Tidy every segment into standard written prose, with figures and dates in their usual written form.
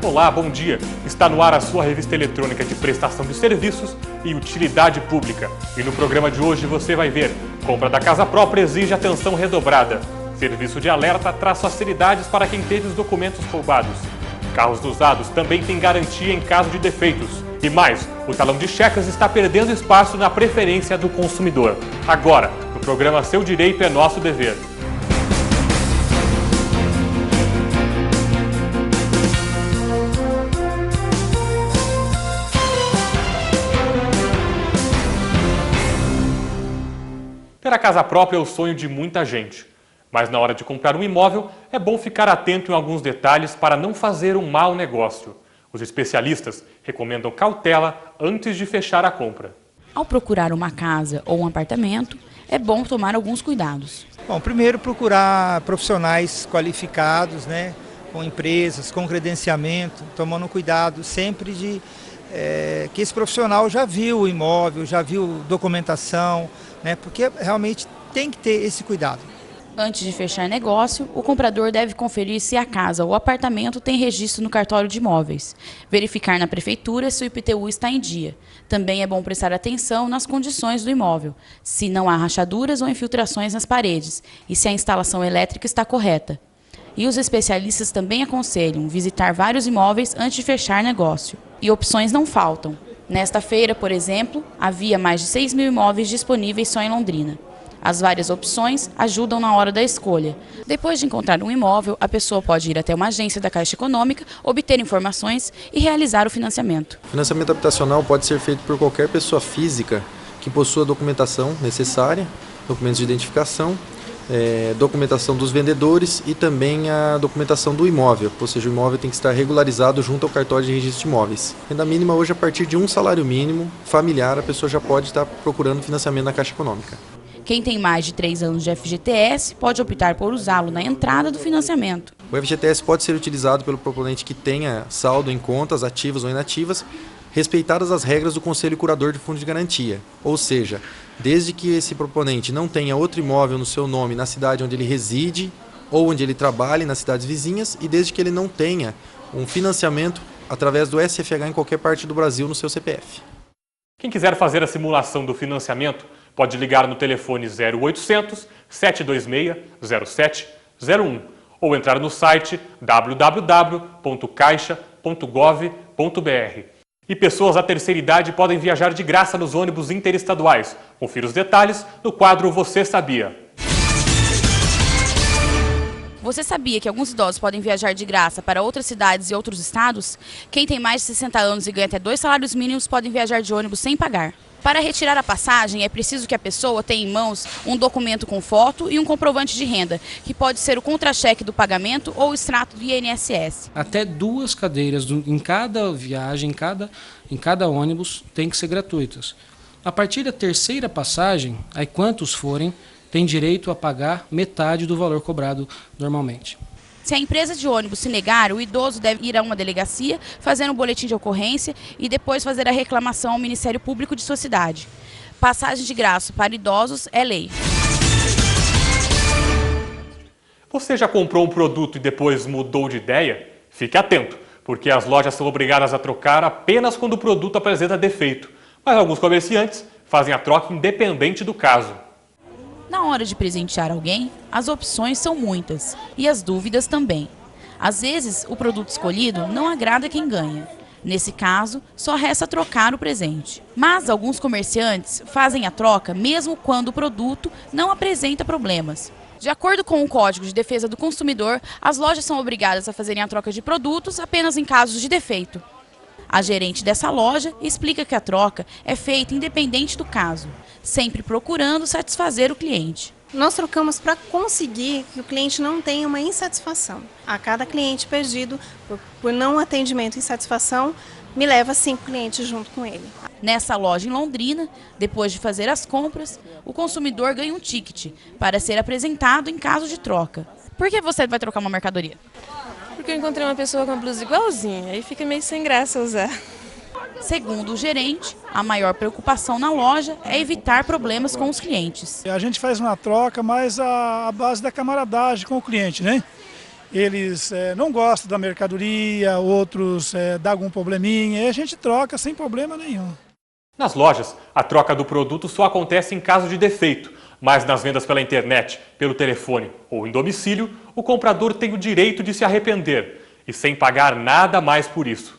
Olá, bom dia! Está no ar a sua revista eletrônica de prestação de serviços e utilidade pública. E no programa de hoje você vai ver: compra da casa própria exige atenção redobrada. Serviço de alerta traz facilidades para quem teve os documentos roubados. Carros usados também têm garantia em caso de defeitos. E mais, o talão de cheques está perdendo espaço na preferência do consumidor. Agora, no programa Seu Direito é Nosso Dever. Ter a casa própria é o sonho de muita gente. Mas na hora de comprar um imóvel, é bom ficar atento em alguns detalhes para não fazer um mau negócio. Os especialistas recomendam cautela antes de fechar a compra. Ao procurar uma casa ou um apartamento, é bom tomar alguns cuidados. Bom, primeiro procurar profissionais qualificados, com empresas, com credenciamento, tomando cuidado sempre de que esse profissional já viu o imóvel, já viu documentação, porque realmente tem que ter esse cuidado. Antes de fechar negócio, o comprador deve conferir se a casa ou apartamento tem registro no cartório de imóveis. Verificar na prefeitura se o IPTU está em dia. Também é bom prestar atenção nas condições do imóvel, se não há rachaduras ou infiltrações nas paredes e se a instalação elétrica está correta. E os especialistas também aconselham visitar vários imóveis antes de fechar negócio. E opções não faltam. Nesta feira, por exemplo, havia mais de 6.000 imóveis disponíveis só em Londrina. As várias opções ajudam na hora da escolha. Depois de encontrar um imóvel, a pessoa pode ir até uma agência da Caixa Econômica, obter informações e realizar o financiamento. O financiamento habitacional pode ser feito por qualquer pessoa física que possua a documentação necessária, documentos de identificação, documentação dos vendedores e também a documentação do imóvel, ou seja, o imóvel tem que estar regularizado junto ao cartório de registro de imóveis. Renda mínima hoje, a partir de um salário mínimo familiar, a pessoa já pode estar procurando financiamento na Caixa Econômica. Quem tem mais de 3 anos de FGTS pode optar por usá-lo na entrada do financiamento. O FGTS pode ser utilizado pelo proponente que tenha saldo em contas ativas ou inativas, respeitadas as regras do Conselho Curador de Fundo de Garantia. Ou seja, desde que esse proponente não tenha outro imóvel no seu nome na cidade onde ele reside ou onde ele trabalhe, nas cidades vizinhas, e desde que ele não tenha um financiamento através do SFH em qualquer parte do Brasil no seu CPF. Quem quiser fazer a simulação do financiamento, pode ligar no telefone 0800 726 0701 ou entrar no site www.caixa.gov.br. E pessoas da terceira idade podem viajar de graça nos ônibus interestaduais. Confira os detalhes no quadro Você Sabia? Você sabia que alguns idosos podem viajar de graça para outras cidades e outros estados? Quem tem mais de 60 anos e ganha até 2 salários mínimos podem viajar de ônibus sem pagar. Para retirar a passagem, é preciso que a pessoa tenha em mãos um documento com foto e um comprovante de renda, que pode ser o contra-cheque do pagamento ou o extrato do INSS. Até 2 cadeiras em cada viagem, em cada ônibus, tem que ser gratuitas. A partir da terceira passagem, aí quantos forem, tem direito a pagar metade do valor cobrado normalmente. Se a empresa de ônibus se negar, o idoso deve ir a uma delegacia, fazer um boletim de ocorrência e depois fazer a reclamação ao Ministério Público de sua cidade. Passagem de graça para idosos é lei. Você já comprou um produto e depois mudou de ideia? Fique atento, porque as lojas são obrigadas a trocar apenas quando o produto apresenta defeito. Mas alguns comerciantes fazem a troca independente do caso. Na hora de presentear alguém, as opções são muitas e as dúvidas também. Às vezes, o produto escolhido não agrada quem ganha. Nesse caso, só resta trocar o presente. Mas alguns comerciantes fazem a troca mesmo quando o produto não apresenta problemas. De acordo com o Código de Defesa do Consumidor, as lojas são obrigadas a fazerem a troca de produtos apenas em casos de defeito. A gerente dessa loja explica que a troca é feita independente do caso, sempre procurando satisfazer o cliente. Nós trocamos para conseguir que o cliente não tenha uma insatisfação. A cada cliente perdido por não atendimento e insatisfação, me leva 5 clientes junto com ele. Nessa loja em Londrina, depois de fazer as compras, o consumidor ganha um ticket para ser apresentado em caso de troca. Por que você vai trocar uma mercadoria? Porque eu encontrei uma pessoa com uma blusa igualzinha, aí fica meio sem graça usar. Segundo o gerente, a maior preocupação na loja é evitar problemas com os clientes. A gente faz uma troca, mas a base da camaradagem com o cliente, eles não gostam da mercadoria, outros dão algum probleminha, e a gente troca sem problema nenhum. Nas lojas, a troca do produto só acontece em caso de defeito, mas nas vendas pela internet, pelo telefone ou em domicílio, o comprador tem o direito de se arrepender e sem pagar nada mais por isso.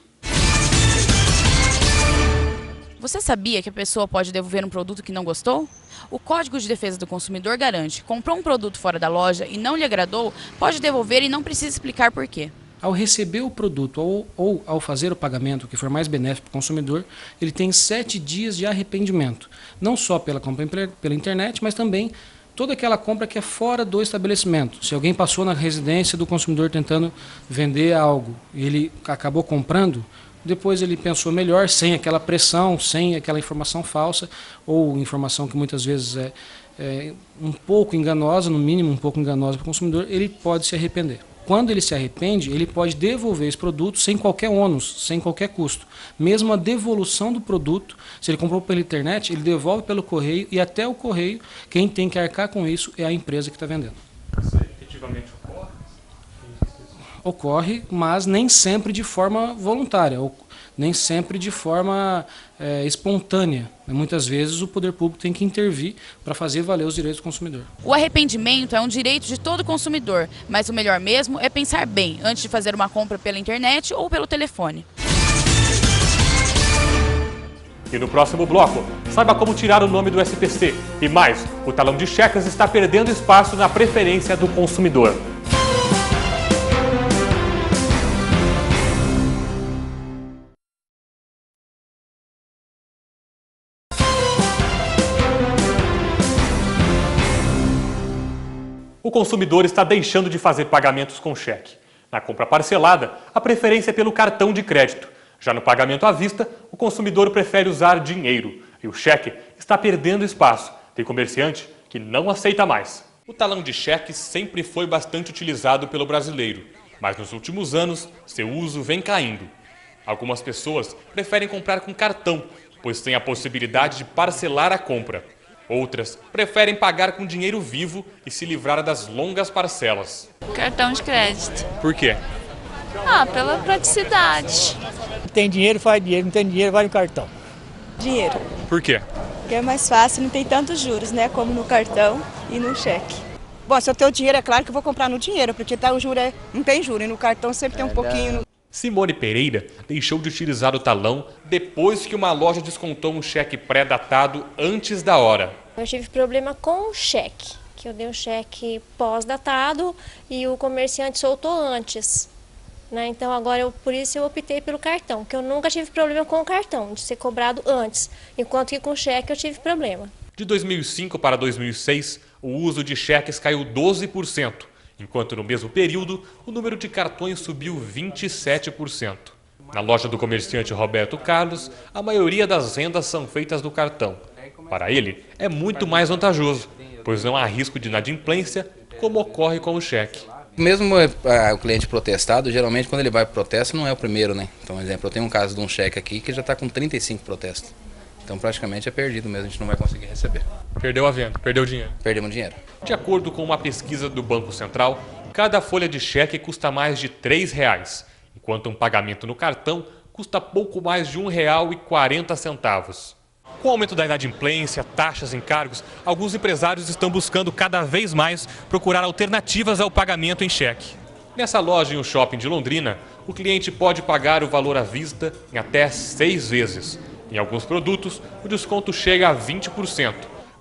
Você sabia que a pessoa pode devolver um produto que não gostou? O Código de Defesa do Consumidor garante: comprou um produto fora da loja e não lhe agradou, pode devolver e não precisa explicar por quê. Ao receber o produto ou ao fazer o pagamento que for mais benéfico para o consumidor, ele tem 7 dias de arrependimento. Não só pela compra pela internet, mas também toda aquela compra que é fora do estabelecimento. Se alguém passou na residência do consumidor tentando vender algo e ele acabou comprando, depois ele pensou melhor, sem aquela pressão, sem aquela informação falsa, ou informação que muitas vezes é um pouco enganosa, no mínimo um pouco enganosa para o consumidor, ele pode se arrepender. Quando ele se arrepende, ele pode devolver esse produto sem qualquer ônus, sem qualquer custo. Mesmo a devolução do produto, se ele comprou pela internet, ele devolve pelo correio e até o correio, quem tem que arcar com isso é a empresa que está vendendo. Isso efetivamente ocorre? Ocorre, mas nem sempre de forma voluntária, nem sempre de forma espontânea. Muitas vezes o poder público tem que intervir para fazer valer os direitos do consumidor. O arrependimento é um direito de todo consumidor, mas o melhor mesmo é pensar bem antes de fazer uma compra pela internet ou pelo telefone. E no próximo bloco, saiba como tirar o nome do SPC. E mais, o talão de cheques está perdendo espaço na preferência do consumidor. O consumidor está deixando de fazer pagamentos com cheque. Na compra parcelada, a preferência é pelo cartão de crédito. Já no pagamento à vista, o consumidor prefere usar dinheiro. E o cheque está perdendo espaço. Tem comerciante que não aceita mais. O talão de cheque sempre foi bastante utilizado pelo brasileiro, mas nos últimos anos, seu uso vem caindo. Algumas pessoas preferem comprar com cartão, pois tem a possibilidade de parcelar a compra. Outras preferem pagar com dinheiro vivo e se livrar das longas parcelas. Cartão de crédito. Por quê? Pela praticidade. Tem dinheiro, faz dinheiro. Não tem dinheiro, vai no cartão. Dinheiro. Por quê? Porque é mais fácil, não tem tantos juros, né? Como no cartão e no cheque. Bom, se eu tenho dinheiro, é claro que eu vou comprar no dinheiro, porque o juro não tem juro. E no cartão sempre tem um pouquinho. Simone Pereira deixou de utilizar o talão depois que uma loja descontou um cheque pré-datado antes da hora. Eu tive problema com o cheque, que eu dei um cheque pós-datado e o comerciante soltou antes. Então agora por isso eu optei pelo cartão, porque eu nunca tive problema com o cartão, de ser cobrado antes, enquanto que com o cheque eu tive problema. De 2005 para 2006, o uso de cheques caiu 12%. Enquanto no mesmo período, o número de cartões subiu 27%. Na loja do comerciante Roberto Carlos, a maioria das vendas são feitas no cartão. Para ele, é muito mais vantajoso, pois não há risco de inadimplência, como ocorre com o cheque. Mesmo o cliente protestado, geralmente quando ele vai para o protesto não é o primeiro, né? Então, por exemplo, eu tenho um caso de um cheque aqui que já está com 35 protestos. Então praticamente é perdido mesmo, a gente não vai conseguir receber. Perdeu a venda, perdeu o dinheiro. Perdemos dinheiro. De acordo com uma pesquisa do Banco Central, cada folha de cheque custa mais de R$ 3, enquanto um pagamento no cartão custa pouco mais de R$ 1,40. Com o aumento da inadimplência, taxas, encargos, alguns empresários estão buscando cada vez mais procurar alternativas ao pagamento em cheque. Nessa loja em um shopping de Londrina, o cliente pode pagar o valor à vista em até 6 vezes. Em alguns produtos, o desconto chega a 20%,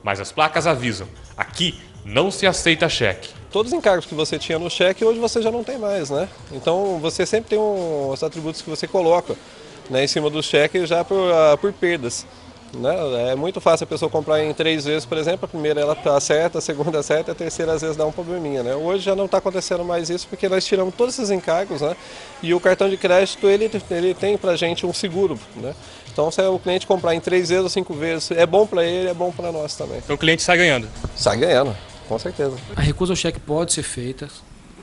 mas as placas avisam: aqui não se aceita cheque. Todos os encargos que você tinha no cheque, hoje você já não tem mais, né? Então você sempre tem os atributos que você coloca, né, em cima do cheque já por perdas. Né? É muito fácil a pessoa comprar em 3 vezes, por exemplo, a primeira ela acerta, a segunda acerta, a terceira às vezes dá um probleminha. Né? Hoje já não está acontecendo mais isso porque nós tiramos todos esses encargos, né? E o cartão de crédito ele tem para a gente um seguro. Né? Então se o cliente comprar em 3 vezes ou 5 vezes, é bom para ele, é bom para nós também. Então o cliente sai ganhando? Sai ganhando, com certeza. A recusa ao cheque pode ser feita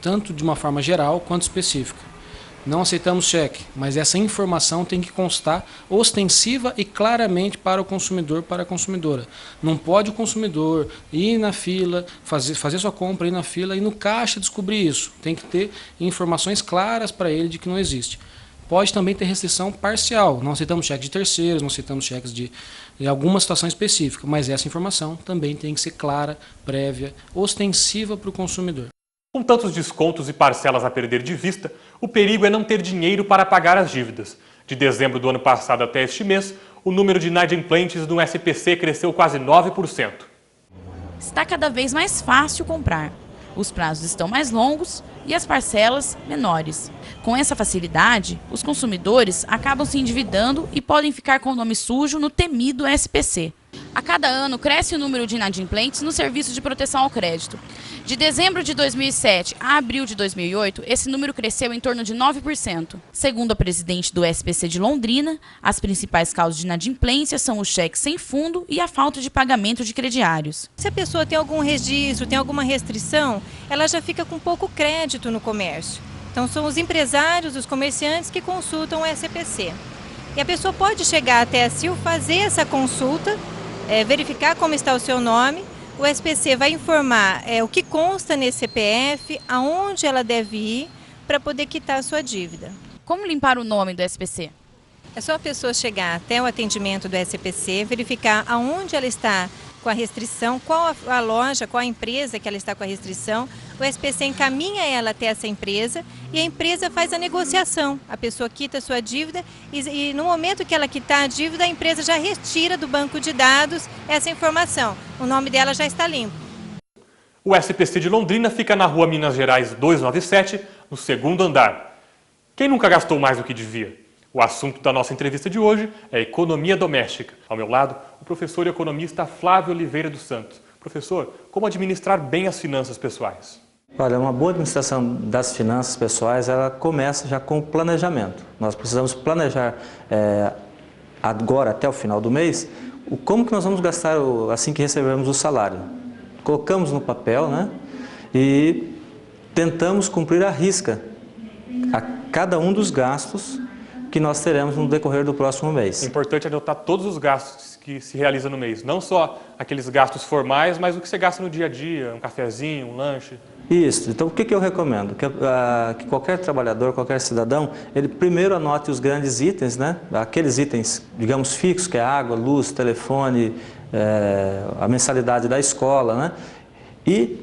tanto de uma forma geral quanto específica. não aceitamos cheque, mas essa informação tem que constar ostensiva e claramente para o consumidor, para a consumidora. Não pode o consumidor ir na fila, fazer sua compra, ir na fila e no caixa descobrir isso. Tem que ter informações claras para ele de que não existe. Pode também ter restrição parcial, não aceitamos cheques de terceiros, não aceitamos cheques de alguma situação específica, mas essa informação também tem que ser clara, prévia, ostensiva para o consumidor. Com tantos descontos e parcelas a perder de vista, o perigo é não ter dinheiro para pagar as dívidas. De dezembro do ano passado até este mês, o número de inadimplentes no SPC cresceu quase 9%. Está cada vez mais fácil comprar. Os prazos estão mais longos e as parcelas menores. Com essa facilidade, os consumidores acabam se endividando e podem ficar com o nome sujo no temido SPC. A cada ano, cresce o número de inadimplentes no Serviço de Proteção ao Crédito. De dezembro de 2007 a abril de 2008, esse número cresceu em torno de 9%. Segundo a presidente do SPC de Londrina, as principais causas de inadimplência são o cheque sem fundo e a falta de pagamento de crediários. Se a pessoa tem algum registro, tem alguma restrição, ela já fica com pouco crédito no comércio. Então são os empresários, os comerciantes que consultam o SPC. E a pessoa pode chegar até a CIL, fazer essa consulta, verificar como está o seu nome. O SPC vai informar o que consta nesse CPF, aonde ela deve ir para poder quitar a sua dívida. Como limpar o nome do SPC? É só a pessoa chegar até o atendimento do SPC, verificar aonde ela está com a restrição, qual a loja, qual a empresa que ela está com a restrição. O SPC encaminha ela até essa empresa e a empresa faz a negociação. A pessoa quita a sua dívida e no momento que ela quitar a dívida, a empresa já retira do banco de dados essa informação. O nome dela já está limpo. O SPC de Londrina fica na rua Minas Gerais 297, no segundo andar. Quem nunca gastou mais do que devia? O assunto da nossa entrevista de hoje é economia doméstica. Ao meu lado, o professor e economista Flávio Oliveira dos Santos. Professor, como administrar bem as finanças pessoais? Olha, uma boa administração das finanças pessoais, ela começa já com o planejamento. Nós precisamos planejar agora, até o final do mês, como que nós vamos gastar assim que recebemos o salário. Colocamos no papel, né? E tentamos cumprir à risca a cada um dos gastos que nós teremos no decorrer do próximo mês. É importante anotar todos os gastos que se realizam no mês, não só aqueles gastos formais, mas o que você gasta no dia a dia, um cafezinho, um lanche. Isso. Então, o que eu recomendo? Que qualquer trabalhador, qualquer cidadão, ele primeiro anote os grandes itens, né? Aqueles itens, digamos, fixos, que é água, luz, telefone, a mensalidade da escola, né? E,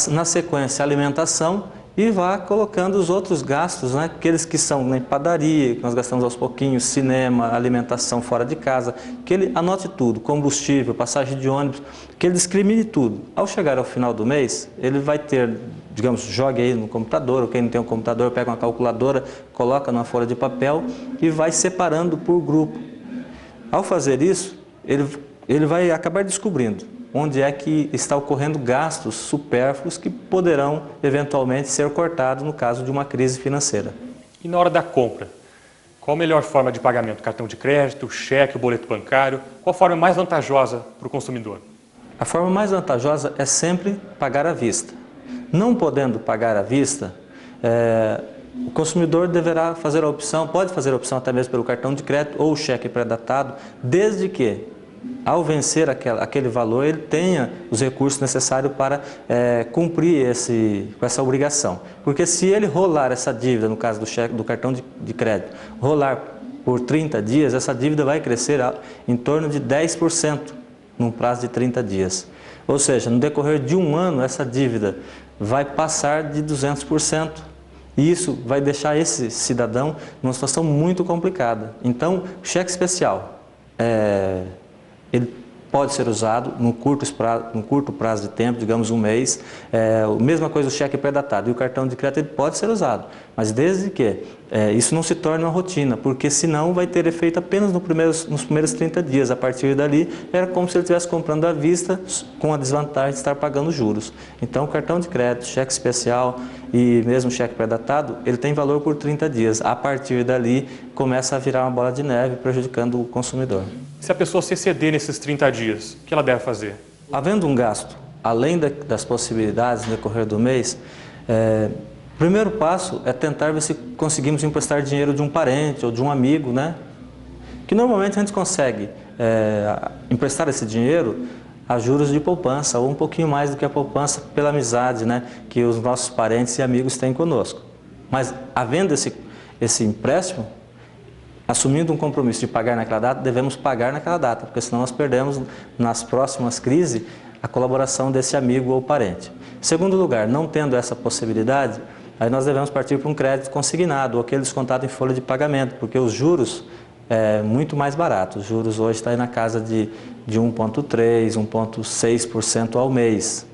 na sequência, alimentação, e vá colocando os outros gastos, né? Aqueles que são na padaria, que nós gastamos aos pouquinhos, cinema, alimentação fora de casa, que ele anote tudo, combustível, passagem de ônibus, que ele discrimine tudo. Ao chegar ao final do mês, ele vai ter, digamos, jogue aí no computador, ou quem não tem um computador, pega uma calculadora, coloca numa folha de papel e vai separando por grupo. Ao fazer isso, ele vai acabar descobrindo onde é que está ocorrendo gastos supérfluos que poderão eventualmente ser cortados no caso de uma crise financeira. E na hora da compra, qual a melhor forma de pagamento? Cartão de crédito, cheque, boleto bancário? Qual a forma mais vantajosa para o consumidor? A forma mais vantajosa é sempre pagar à vista. Não podendo pagar à vista, o consumidor deverá fazer a opção, pode fazer a opção até mesmo pelo cartão de crédito ou cheque pré-datado, desde que ao vencer aquele valor, ele tenha os recursos necessários para cumprir com essa obrigação. Porque se ele rolar essa dívida, no caso do cartão de crédito, rolar por 30 dias, essa dívida vai crescer em torno de 10% num prazo de 30 dias. Ou seja, no decorrer de um ano, essa dívida vai passar de 200%. E isso vai deixar esse cidadão numa situação muito complicada. Então, o cheque especial ele pode ser usado num curto prazo de tempo, digamos um mês. A mesma coisa o cheque pré-datado e o cartão de crédito ele pode ser usado, mas desde que isso não se torne uma rotina, porque senão vai ter efeito apenas nos primeiros 30 dias. A partir dali, era como se ele estivesse comprando à vista, com a desvantagem de estar pagando juros. Então, o cartão de crédito, cheque especial e mesmo cheque pré-datado, ele tem valor por 30 dias. A partir dali, começa a virar uma bola de neve, prejudicando o consumidor. Se a pessoa se exceder nesses 30 dias, o que ela deve fazer? Havendo um gasto, além das possibilidades no decorrer do mês, O primeiro passo é tentar ver se conseguimos emprestar dinheiro de um parente ou de um amigo, né? Que normalmente a gente consegue emprestar esse dinheiro a juros de poupança, ou um pouquinho mais do que a poupança pela amizade, né? Que os nossos parentes e amigos têm conosco. Mas, havendo esse empréstimo, assumindo um compromisso de pagar naquela data, devemos pagar naquela data, porque senão nós perdemos nas próximas crises a colaboração desse amigo ou parente. Segundo lugar, não tendo essa possibilidade, aí nós devemos partir para um crédito consignado, ou aquele descontado em folha de pagamento, porque os juros é muito mais barato. Os juros hoje estão aí na casa de 1,3%, 1,6% ao mês.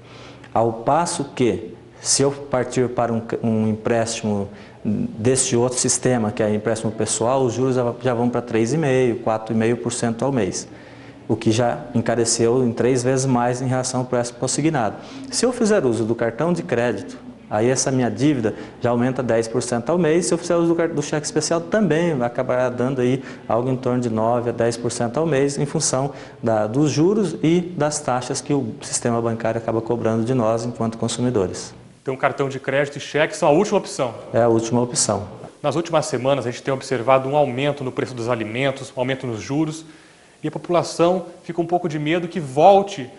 Ao passo que, se eu partir para um empréstimo deste outro sistema, que é empréstimo pessoal, os juros já vão para 3,5%, 4,5% ao mês, o que já encareceu em 3 vezes mais em relação ao empréstimo consignado. Se eu fizer uso do cartão de crédito, aí essa minha dívida já aumenta 10% ao mês. Se eu fizer uso do cheque especial, também vai acabar dando aí algo em torno de 9% a 10% ao mês, em função dos juros e das taxas que o sistema bancário acaba cobrando de nós enquanto consumidores. Então, cartão de crédito e cheque são a última opção? É a última opção. Nas últimas semanas, a gente tem observado um aumento no preço dos alimentos, um aumento nos juros, e a população fica um pouco de medo que volte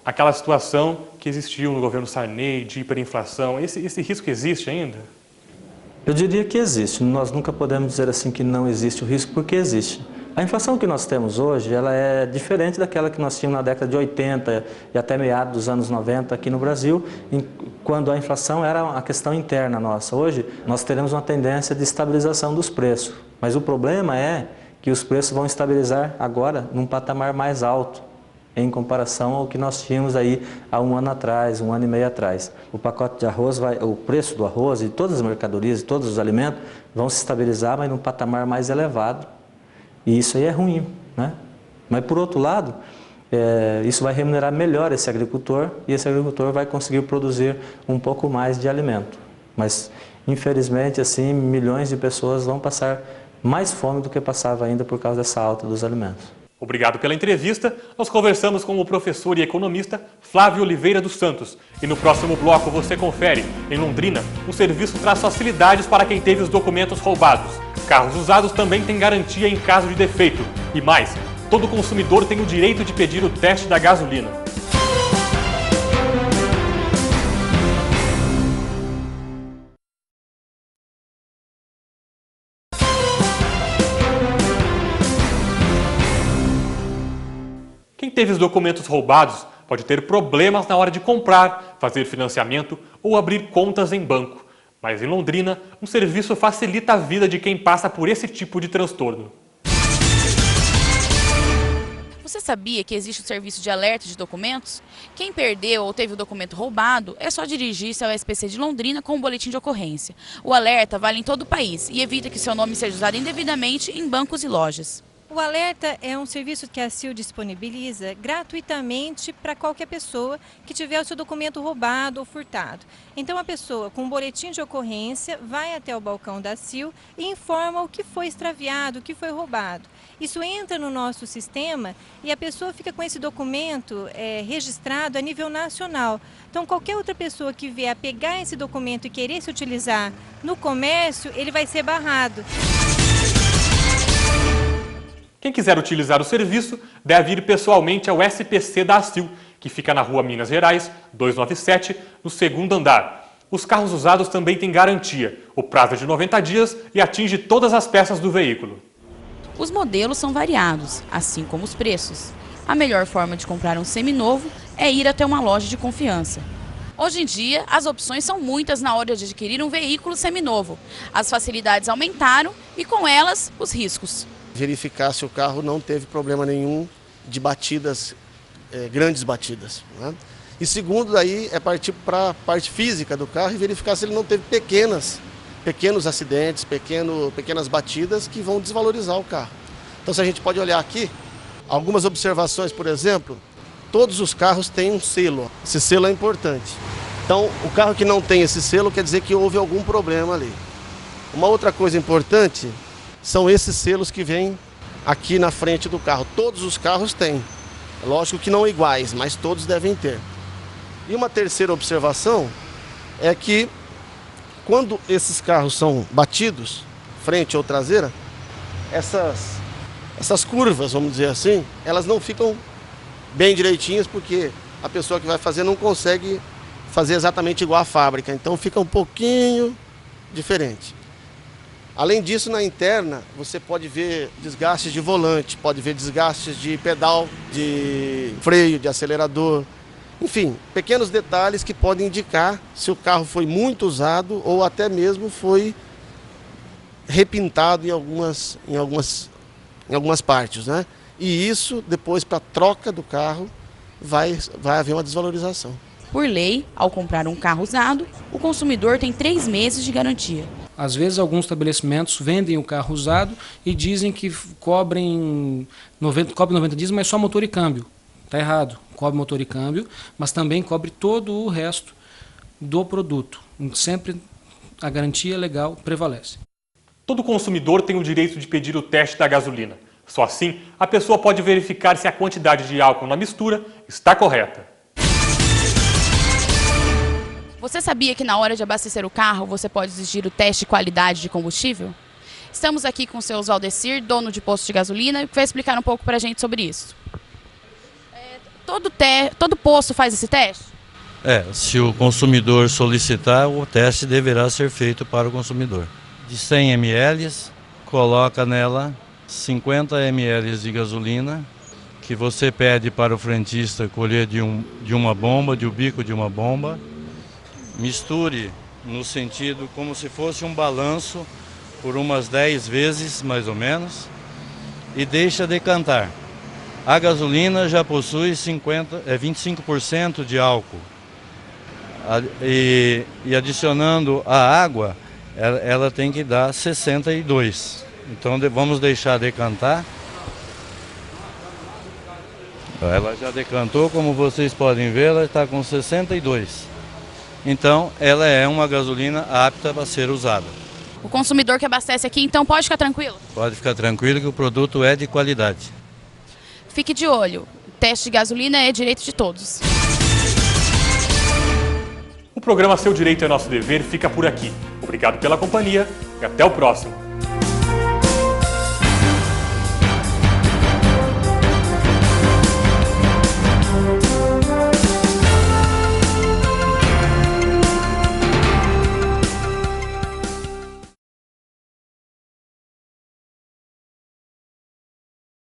aquela situação que existiu no governo Sarney, de hiperinflação. Esse risco existe ainda? Eu diria que existe. Nós nunca podemos dizer assim que não existe o risco, porque existe. A inflação que nós temos hoje, ela é diferente daquela que nós tínhamos na década de 80 e até meados dos anos 90 aqui no Brasil, quando a inflação era uma questão interna nossa. Hoje, nós teremos uma tendência de estabilização dos preços. Mas o problema é que os preços vão estabilizar agora num patamar mais alto, em comparação ao que nós tínhamos aí há 1 ano atrás, 1 ano e meio atrás. O pacote de arroz, o preço do arroz e todas as mercadorias e todos os alimentos vão se estabilizar, mas num patamar mais elevado. E isso aí é ruim, né? Mas, por outro lado, isso vai remunerar melhor esse agricultor, e esse agricultor vai conseguir produzir um pouco mais de alimento. Mas, infelizmente, assim, milhões de pessoas vão passar mais fome do que passava ainda por causa dessa alta dos alimentos. Obrigado pela entrevista. Nós conversamos com o professor e economista Flávio Oliveira dos Santos. E no próximo bloco você confere. Em Londrina, o serviço traz facilidades para quem teve os documentos roubados. Carros usados também têm garantia em caso de defeito. E mais, todo consumidor tem o direito de pedir o teste da gasolina. Quem teve os documentos roubados pode ter problemas na hora de comprar, fazer financiamento ou abrir contas em banco. Mas em Londrina, um serviço facilita a vida de quem passa por esse tipo de transtorno. Você sabia que existe o serviço de alerta de documentos? Quem perdeu ou teve o documento roubado, é só dirigir-se ao SPC de Londrina com um boletim de ocorrência. O alerta vale em todo o país e evita que seu nome seja usado indevidamente em bancos e lojas. O alerta é um serviço que a CIL disponibiliza gratuitamente para qualquer pessoa que tiver o seu documento roubado ou furtado. Então a pessoa com um boletim de ocorrência vai até o balcão da CIL e informa o que foi extraviado, o que foi roubado. Isso entra no nosso sistema e a pessoa fica com esse documento registrado a nível nacional. Então qualquer outra pessoa que vier a pegar esse documento e querer se utilizar no comércio, ele vai ser barrado. Quem quiser utilizar o serviço deve ir pessoalmente ao SPC da ACIL, que fica na Rua Minas Gerais, 297, no 2º andar. Os carros usados também têm garantia. O prazo é de 90 dias e atinge todas as peças do veículo. Os modelos são variados, assim como os preços. A melhor forma de comprar um seminovo é ir até uma loja de confiança. Hoje em dia, as opções são muitas na hora de adquirir um veículo seminovo. As facilidades aumentaram e, com elas, os riscos. Verificar se o carro não teve problema nenhum de batidas, grandes batidas, né? E segundo, daí é partir para a parte física do carro e verificar se ele não teve pequenos acidentes, pequenas batidas que vão desvalorizar o carro. Então, se a gente pode olhar aqui, algumas observações, por exemplo, todos os carros têm um selo. Esse selo é importante. Então, o carro que não tem esse selo quer dizer que houve algum problema ali. Uma outra coisa importante são esses selos que vêm aqui na frente do carro. Todos os carros têm. Lógico que não iguais, mas todos devem ter. E uma terceira observação é que Quando esses carros são batidos, frente ou traseira, essas curvas, vamos dizer assim, elas não ficam bem direitinhas porque a pessoa que vai fazer não consegue fazer exatamente igual à fábrica, então fica um pouquinho diferente. Além disso, na interna, você pode ver desgastes de volante, pode ver desgastes de pedal, de freio, de acelerador. Enfim, pequenos detalhes que podem indicar se o carro foi muito usado ou até mesmo foi repintado em algumas partes, né? E isso, depois, para a troca do carro, vai haver uma desvalorização. Por lei, ao comprar um carro usado, o consumidor tem 3 meses de garantia. Às vezes, alguns estabelecimentos vendem o carro usado e dizem que cobrem 90 dias, mas só motor e câmbio. Está errado. Cobre motor e câmbio, mas também cobre todo o resto do produto. Sempre a garantia legal prevalece. Todo consumidor tem o direito de pedir o teste da gasolina. Só assim, a pessoa pode verificar se a quantidade de álcool na mistura está correta. Você sabia que na hora de abastecer o carro, você pode exigir o teste de qualidade de combustível? Estamos aqui com o seu Valdecir, dono de posto de gasolina, que vai explicar um pouco para a gente sobre isso. Todo posto faz esse teste? Se o consumidor solicitar, o teste deverá ser feito para o consumidor. De 100 ml, coloca nela 50 ml de gasolina, que você pede para o frentista colher de uma bomba, de um bico de uma bomba. Misture no sentido como se fosse um balanço por umas 10 vezes, mais ou menos, e deixa decantar. A gasolina já possui 25% de álcool. E adicionando a água, ela tem que dar 62%. Então vamos deixar decantar. Ela já decantou, como vocês podem ver, ela está com 62%. Então ela é uma gasolina apta para ser usada. O consumidor que abastece aqui, então, pode ficar tranquilo? Pode ficar tranquilo que o produto é de qualidade. Fique de olho, o teste de gasolina é direito de todos. O programa Seu Direito é Nosso Dever fica por aqui. Obrigado pela companhia e até o próximo.